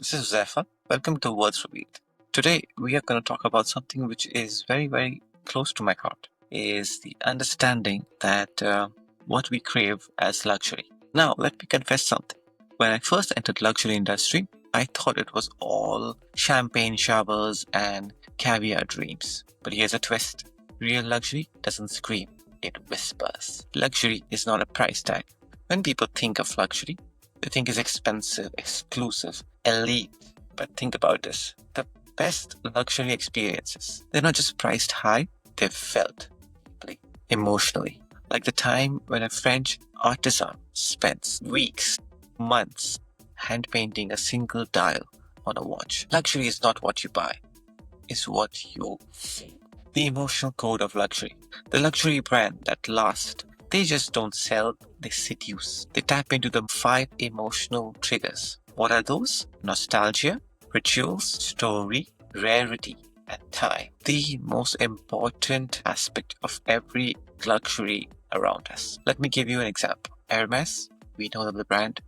This is Huzefa. Welcome to Words Revealed. Today we are going to talk about something which is very, very close to my heart. Is the understanding that what we crave as luxury. Now, let me confess something. When I first entered luxury industry, I thought it was all champagne showers and caviar dreams. But here's a twist. Real luxury doesn't scream, it whispers. Luxury is not a price tag. When people think of luxury, they think it's expensive, exclusive, elite. But think about this. The best luxury experiences, they're not just priced high, they're felt deeply, emotionally. Like the time when a French artisan spends weeks, months hand painting a single dial on a watch. Luxury is not what you buy, it's what you feel. The emotional code of luxury. The luxury brand that lasts. They just don't sell, they seduce. They tap into the 5 emotional triggers. What are those? Nostalgia, rituals, story, rarity, and time. The most important aspect of every luxury around us. Let me give you an example. Hermes, we know the brand,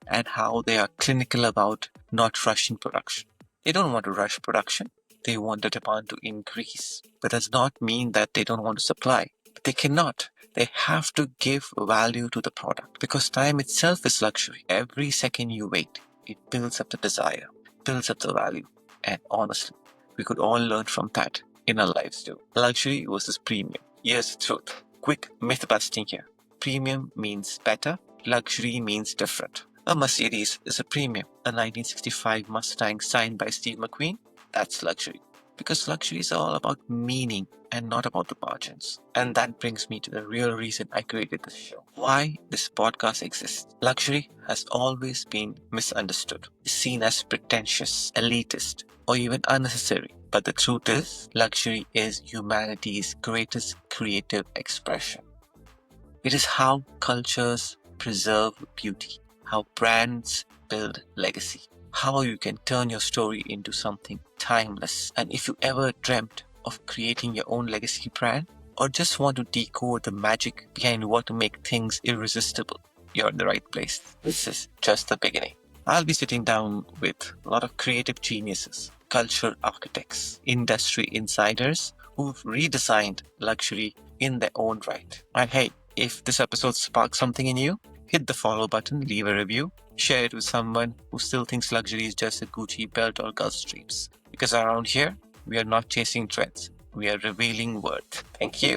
and how they are clinical about not rushing production. They don't want to rush production. They want the demand to increase. But does not mean that they don't want to supply. They cannot. They have to give value to the product because time itself is luxury. Every second you wait, it builds up the desire, builds up the value. And honestly, we could all learn from that in our lives too. Luxury versus premium. Here's the truth. Quick myth busting here. Premium means better. Luxury means different. A Mercedes is a premium. A 1965 Mustang signed by Steve McQueen, that's luxury. Because luxury is all about meaning and not about the margins. And that brings me to the real reason I created this show. Why this podcast exists. Luxury has always been misunderstood. It's seen as pretentious, elitist, or even unnecessary. But the truth is, luxury is humanity's greatest creative expression. It is how cultures preserve beauty, how brands build legacy, how you can turn your story into something timeless. And if you ever dreamt of creating your own legacy brand or just want to decode the magic behind what make things irresistible, you're in the right place. This is just the beginning. I'll be sitting down with a lot of creative geniuses, cultural architects, industry insiders who've redesigned luxury in their own right. And hey, if this episode sparked something in you, hit the follow button, leave a review, share it with someone who still thinks luxury is just a Gucci belt or Gulf Streams. Because around here, we are not chasing trends. We are revealing worth. Thank you.